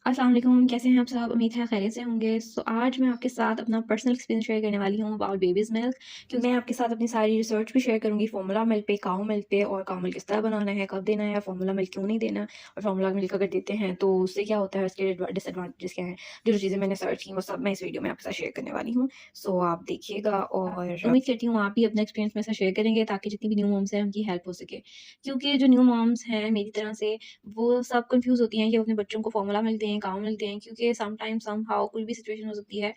अस्सलाम वालेकुम, कैसे हैं आप सब? उम्मीद है खैरियत से होंगे। आज मैं आपके साथ अपना पर्सनल एक्सपीरियंस शेयर करने वाली हूँ अबाउट बेबीज़ मिल्क, क्योंकि मैं आपके साथ अपनी सारी रिसर्च भी शेयर करूँगी फार्मूला मिल्क पे, काऊ मिल्क पे, और काऊ मिल्क किस तरह बनाना है, कब देना है, फार्मूला मिल्क क्यों नहीं देना, और फार्मूला मिल्क अगर देते हैं तो उससे क्या होता है, उसके डिसएडवांटेजेस क्या हैं। जो चीज़ें मैंने सर्च की वो सब मैं इस वीडियो में आपके साथ शेयर करने वाली हूँ। आप देखिएगा और उम्मीद करती हूँ आप भी अपना एक्सपीरियंस मेरे साथ शेयर करेंगे, ताकि जितनी भी न्यू मॉम्स हैं उनकी हेल्प हो सके। क्योंकि जो न्यू मॉम्स हैं मेरी तरह से, वो सब कन्फ्यूज़ होती हैं कि वो अपने बच्चों को फ़ॉर्मूला मिल्क दें, काऊ मिल्क दें, क्योंकि समटाइम समहाउ कोई भी सिचुएशन हो सकती है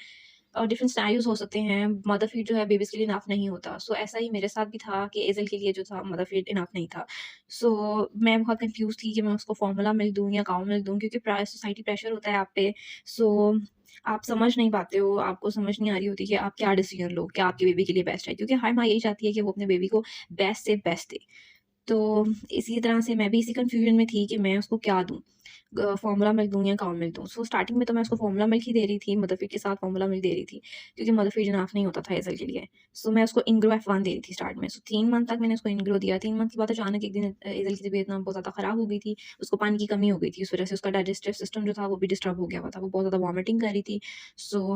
और डिफरेंट सिनेरियोज़ हो सकते हैं। मदर फीड जो है बेबीज़ के लिए इनफ नहीं होता। ऐसा ही मेरे साथ भी था कि एज़ल के लिए जो था मदर फीड इनफ नहीं था। मैं बहुत कन्फ्यूज़ थी कि मैं उसको फ़ॉर्मूला मिल्क दूँ या काऊ मिल्क दूँ, क्योंकि सोसाइटी प्रेशर होता है आप पे। सो आप समझ नहीं पाते हो, आपको समझ नहीं आ रही होती कि आप क्या डिसीज़न लो, क्या आपके बेबी के लिए बेस्ट है। क्योंकि हर माँ यही चाहती है कि वो अपने बेबी को बेस्ट से बेस्ट दे। तो इसी तरह से मैं भी इसी कन्फ्यूजन में थी कि मैं उसको क्या दूँ? फ़ॉर्मूला मिल्क दूँ या काऊ मिल्क दूँ? स्टार्टिंग में तो मैं उसको फ़ॉर्मूला मिल्क ही दे रही थी, मदर फीड के साथ फ़ॉर्मूला मिल्क दे रही थी, क्योंकि मदर फीड इनफ नहीं होता था हेज़ल के लिए। मैं उसको इंग्रो F1 दे रही थी स्टार्ट में। 3 मंथ तक मैंने उसको इंग्रो दिया। 3 मंथ के बाद अचानक एक दिन हेज़ल की तबीयत ना बहुत ज़्यादा ख़राब हो गई थी, उसको पानी की कमी हो गई थी, उस वज़ह से उसका डाइजेस्टिव सिस्टम जो था वो भी डिस्टर्ब हो गया हुआ था, वो बहुत ज़्यादा वॉमिटिंग कर रही थी।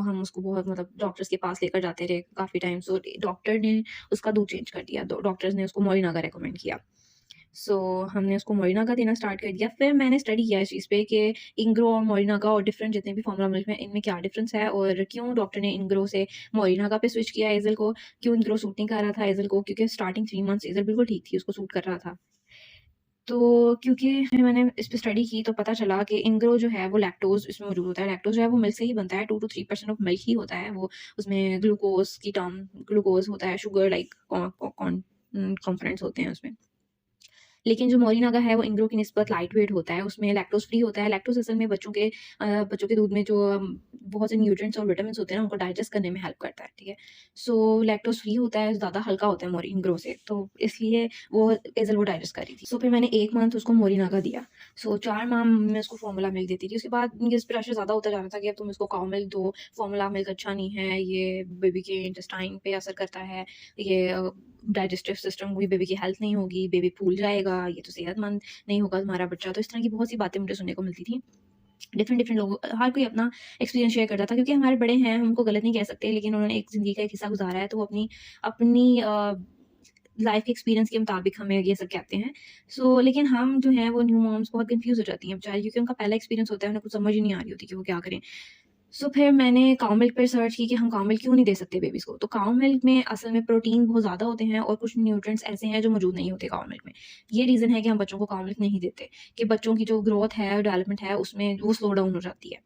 हम उसको बहुत मतलब डॉक्टर्स के पास लेकर जाते रहे काफ़ी टाइम। डॉक्टर ने उसका दूध चेंज कर दिया, डॉक्टर्स ने उसको मोरिना का रिकमेंड किया। हमने उसको मोरिना का देना स्टार्ट कर दिया। फिर मैंने स्टडी किया इस चीज़ पे कि इंग्रो और मोरिना का और डिफरेंट जितने भी फॉर्मूला मिल्क में इनमें क्या डिफरेंस है, और क्यों डॉक्टर ने इंग्रो से मोरिना का पे स्विच किया एज़ल को, क्यों इंग्रो सूट नहीं कर रहा था एज़ल को, क्योंकि स्टार्टिंग 3 मंथ्स एज़ल बिल्कुल ठीक थी, उसको सूट कर रहा था। क्योंकि फिर मैंने इस पे स्टडी की तो पता चला कि इंग्रो जो है वो लैक्टोज़ इसमें मौजूद होता है। लैक्टोज़ जो है वो मिल्क से ही बनता है, 2 टू 3% ऑफ मिल्क ही होता है वो। उसमें ग्लूकोज़ होता है, शुगर लाइक कंपोनेंट्स होते हैं उसमें। लेकिन जो मोरिना का है वो इंग्रो की निस्बत लाइट वेट होता है, उसमें लैक्टोज़ फ्री होता है। लैक्टोज़ असल में बच्चों के दूध में जो बहुत से न्यूट्रिएंट्स और विटामिन्स होते हैं ना, उनको डाइजेस्ट करने में हेल्प करता है, ठीक है? लैक्टोज़ फ्री होता है, ज़्यादा हल्का होता है इंग्रो से, तो इसलिए वो एज़ल वो डाइजेस्ट कर रही थी। फिर मैंने 1 मंथ उसको मोरिना का दिया। 4 माह मैं उसको फॉर्मूला मिल्क देती थी। उसके बाद ये प्रेशर ज़्यादा होता जा रहा था कि अब तुम इसको काऊ मिल्क दो, फॉर्मूला मिल्क अच्छा नहीं है, ये बेबी के इंटेस्टाइन पे असर करता है, ये डाइजेस्टिव सिस्टम भी बेबी की हेल्थ नहीं होगी, बेबी फूल जाएगा, ये तो सेहतमंद नहीं होगा तुम्हारा बच्चा। तो इस तरह की बहुत सी बातें मुझे सुनने को मिलती थी। डिफरेंट डिफरेंट लोगों हर कोई अपना एक्सपीरियंस शेयर करता था, क्योंकि हमारे बड़े हैं, हम उनको गलत नहीं कह सकते, लेकिन उन्होंने एक ज़िंदगी का एक हिस्सा गुज़ारा है, तो वो अपनी अपनी लाइफ़ के एक्सपीरियंस के मुताबिक हमें ये सब कहते हैं। लेकिन हम जो हैं वो न्यू मॉम्स बहुत कन्फ्यूज़ हो जाती हैं बेचारी, क्योंकि उनका पहला एक्सपीरियंस होता है, उन्हें कुछ समझ ही नहीं आ रही होती कि वो क्या करें। फिर मैंने काऊ मिल्क पे सर्च की कि हम काऊ मिल्क क्यों नहीं दे सकते बेबीज़ को। तो काऊ मिल्क में असल में प्रोटीन बहुत ज़्यादा होते हैं और कुछ न्यूट्रिएंट्स ऐसे हैं जो मौजूद नहीं होते काऊ मिल्क में। ये रीज़न है कि हम बच्चों को काऊ मिल्क नहीं देते, कि बच्चों की जो ग्रोथ है, डेवलपमेंट है, उसमें वो स्लो डाउन हो जाती है।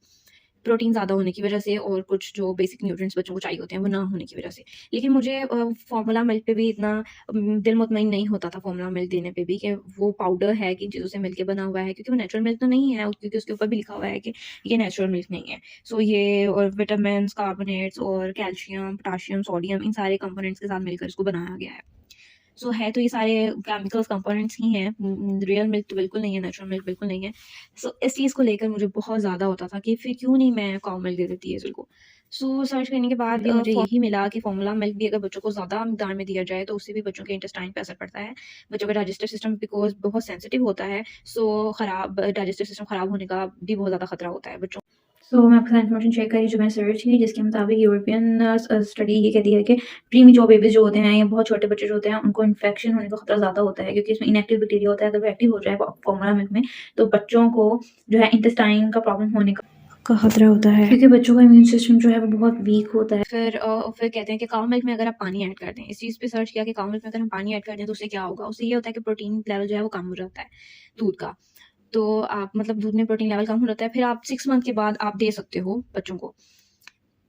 प्रोटीन ज़्यादा होने की वज़ह से और कुछ जो बेसिक न्यूट्रिएंट्स बच्चों को चाहिए होते हैं, वो ना होने की वज़ह से। लेकिन मुझे फ़ॉर्मूला मिल्क पे भी इतना दिल मुतमईन नहीं होता था फ़ॉर्मूला मिल्क देने पे भी, कि वो पाउडर है, किन चीज़ों से मिलके बना हुआ है, क्योंकि वो नेचुरल मिल्क तो नहीं है, क्योंकि उसके ऊपर भी लिखा हुआ है कि ये नेचुरल मिल्क नहीं है। ये और विटामिन्स, कार्बोनेट्स और कैल्शियम, पोटेशियम, सोडियम, इन सारे कंपोनेंट्स के साथ मिलकर इसको बनाया गया है। है तो ये सारे केमिकल्स कंपोनेंट्स ही हैं। रियल मिल्क तो बिल्कुल नहीं है, नेचुरल मिल्क बिल्कुल नहीं है। इस चीज़ को लेकर मुझे बहुत ज़्यादा होता था कि फिर क्यों नहीं मैं काऊ मिल्क दे देती हेज़ल को। सर्च करने के बाद भी मुझे यही मिला कि फॉर्मूला मिल्क भी अगर बच्चों को ज़्यादा मिकदार में दिया जाए, तो उससे भी बच्चों के इंटेस्टाइन पे असर पड़ता है। बच्चों का डाइजेस्टिव सिस्टम बिकॉज़ बहुत सेंसिटिव होता है, खराब डाइजेस्टिव सिस्टम खराब होने का भी बहुत ज़्यादा खतरा होता है बच्चों। मैं आपके साथ इन्फॉर्मेशन शेयर करी जो मैंने सर्च की, जिसके मुताबिक यूरोपियन स्टडी ये कहती है कि प्रीमेच्योर बेबीज़ जो होते हैं या बहुत छोटे बच्चे जो होते हैं, उनको इन्फेक्शन होने का खतरा ज़्यादा होता है, क्योंकि इसमें इनएक्टिव बैक्टीरिया होता है। अगर वो एक्टिव हो जाए फॉर्मूला मिल्क में, तो बच्चों को जो है इंटेस्टाइन का प्रॉब्लम होने का खतरा होता है, क्योंकि बच्चों का इम्यून सिस्टम जो है वो बहुत वीक होता है। फिर कहते हैं कि काऊ मिल्क में अगर आप पानी ऐड कर दें, इस चीज़ पे सर्च किया कि काऊ मिल्क में अगर हम पानी ऐड कर दें तो उससे क्या होगा? उससे ये होता है कि प्रोटीन लेवल जो है वो कम हो जाता है दूध का। आप मतलब दूध में प्रोटीन लेवल कम हो जाता है, फिर आप 6 मंथ के बाद आप दे सकते हो बच्चों को।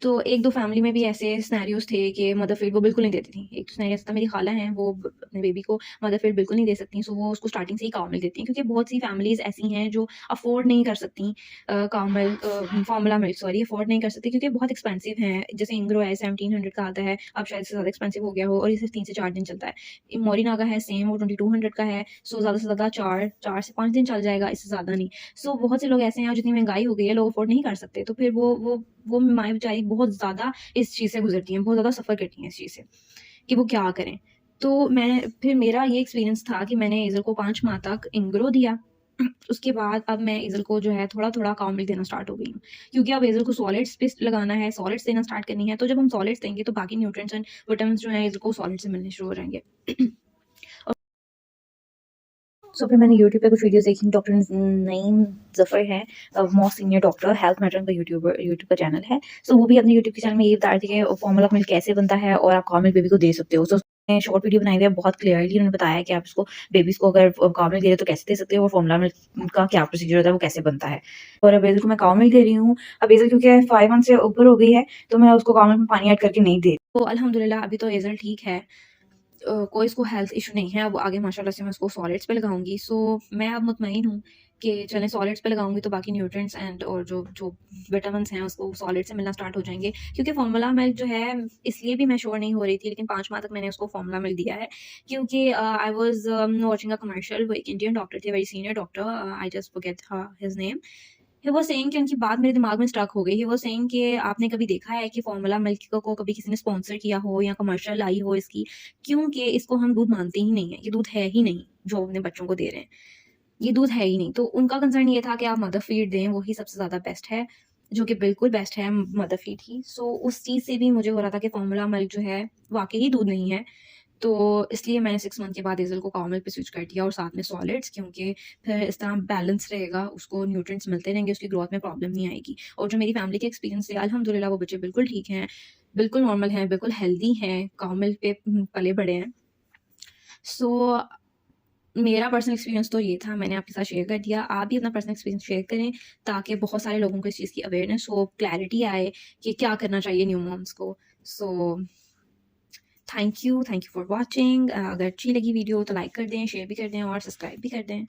1-2 फैमिली में भी ऐसे सिनेरियोज़ थे कि मदर फीड वो बिल्कुल नहीं देती थी। एक सिनेरियो ऐसा था, मेरी खाला हैं, वो अपने बेबी को मदर फीड बिल्कुल नहीं दे सकती, वो उसको स्टार्टिंग से ही काऊ मिल्क देती हैं, क्योंकि बहुत सी फैमिलीज़ ऐसी हैं जो अफ़ोर्ड नहीं कर सकती फॉर्मूला मिल्क, सॉरी, अफ़ोर्ड नहीं कर सकती, क्योंकि बहुत एक्सपेंसिव हैं। जैसे इंग्रो है 1700 का आता है, अब शायद इससे ज़्यादा एक्सपेंसिव हो गया हो, और ये सिर्फ़ 3 से 4 दिन चलता है। मोरिना का है सेम, वो 2200 का है, ज़्यादा से ज़्यादा 4 से 5 दिन चल जाएगा, इससे ज़्यादा नहीं। बहुत से लोग ऐसे हैं, और जितनी महँगाई हो गई है, लोग अफ़ोर्ड नहीं कर सकते, तो फिर वो माएँ बेचारी बहुत ज़्यादा इस चीज़ से गुज़रती हैं, बहुत ज़्यादा सफ़र करती हैं इस चीज़ से, कि वो क्या करें। फिर मेरा ये एक्सपीरियंस था कि मैंने हेज़ल को 5 माह तक इंग्रो दिया। उसके बाद अब मैं हेज़ल को जो है थोड़ा-थोड़ा काउ मिल्क देना स्टार्ट हो गई हूँ। क्योंकि अब हेज़ल को सॉलिड्स पे लगाना है, सॉलिड्स देना स्टार्ट करनी है, तो जब हम सॉलिड्स देंगे तो बाकी न्यूट्रिएंट्स एंड विटामिन्स जो हैं हेज़ल को सॉलिड से मिलने शुरू हो जाएँगे। सो फिर मैंने यूट्यूब पे कुछ वीडियोज़ देखी, डॉक्टर नईम ज़फ़र हैं, most senior doctor, health matter उनका यूट्यूब का चैनल है। सो वो भी अपने यूट्यूब के चैनल में ये बता रहे थे कि फॉर्मूला मिल्क कैसे बनता है और आप काउ मिल्क बेबी को दे सकते हो। सो उसने शॉर्ट वीडियो बनाई हुई है, बहुत क्लियरली उन्होंने बताया कि आप इसको बेबीज़ को अगर काउ मिल्क दे रहे हो तो कैसे दे सकते हो और फॉर्मूला मिल्क का क्या प्रोसीजर होता है, वो कैसे बनता है। और अब हेज़ल को मैं काउ मिल्क दे रही हूँ। अब हेज़ल क्योंकि 5 मंथ से ऊपर हो गई है, तो मैं उसको काउ मिल्क में पानी ऐड करके नहीं दे रही। तो अल्हम्दुलिल्लाह अभी तो हेज़ल ठीक है। कोई इसको हेल्थ इश्यू नहीं है, अब आगे माशाल्लाह से मैं उसको सॉलिड्स पे लगाऊँगी। सो मैं अब मुतमईन हूँ कि चलें सॉलिड्स पे लगाऊँगी तो बाकी न्यूट्रिएंट्स एंड और जो जो विटामिन्स हैं उसको सॉलिड से मिलना स्टार्ट हो जाएँगे। क्योंकि फ़ॉर्मूला मिल्क जो है इसलिए भी मैं श्योर नहीं हो रही थी, लेकिन 5 माह तक मैंने उसको फ़ॉर्मूला मिल्क दिया है क्योंकि I was watching a commercial, वो एक इंडियन डॉक्टर थे, very senior doctor, I just forget his name. He was saying कि उनकी बात मेरे दिमाग में स्टक हो गई। ही वाज़ सेइंग कि आपने कभी देखा है कि फ़ॉर्मूला मिल्क को कभी किसी ने स्पॉन्सर किया हो या कमर्शियल आई हो इसकी? क्योंकि इसको हम दूध मानते ही नहीं है। ये दूध है ही नहीं, जो अपने बच्चों को दे रहे हैं। ये दूध है ही नहीं। तो उनका कंसर्न ये था कि आप मदर फीड दें, वही सबसे ज़्यादा बेस्ट है, जो कि बिल्कुल बेस्ट है मदर फीड ही। सो उस चीज़ से भी मुझे हो रहा था कि फ़ॉर्मूला मिल्क जो है, वाक़ई ही दूध नहीं है। तो इसलिए मैंने 6 मंथ के बाद हेज़ल को काउ मिल्क पे स्विच कर दिया और साथ में सॉलिड्स, क्योंकि फिर इस तरह बैलेंस रहेगा, उसको न्यूट्रिएंट्स मिलते रहेंगे, उसकी ग्रोथ में प्रॉब्लम नहीं आएगी। और जो मेरी फैमिली के एक्सपीरियंस थे, अल्हम्दुलिल्लाह वो बच्चे बिल्कुल ठीक हैं, बिल्कुल नॉर्मल हैं, बिल्कुल हेल्दी हैं, काउ मिल्क पे पले-बड़े हैं। सो मेरा पर्सनल एक्सपीरियंस तो ये था, मैंने आपके साथ शेयर कर दिया। आप भी अपना पर्सनल एक्सपीरियंस शेयर करें ताकि बहुत सारे लोगों को इस चीज़ की अवेयरनेस हो, क्लैरिटी आए कि क्या करना चाहिए न्यू मॉम्स को। So thank you for watching. अगर अच्छी लगी वीडियो तो लाइक कर दें, शेयर भी कर दें और सब्सक्राइब भी कर दें।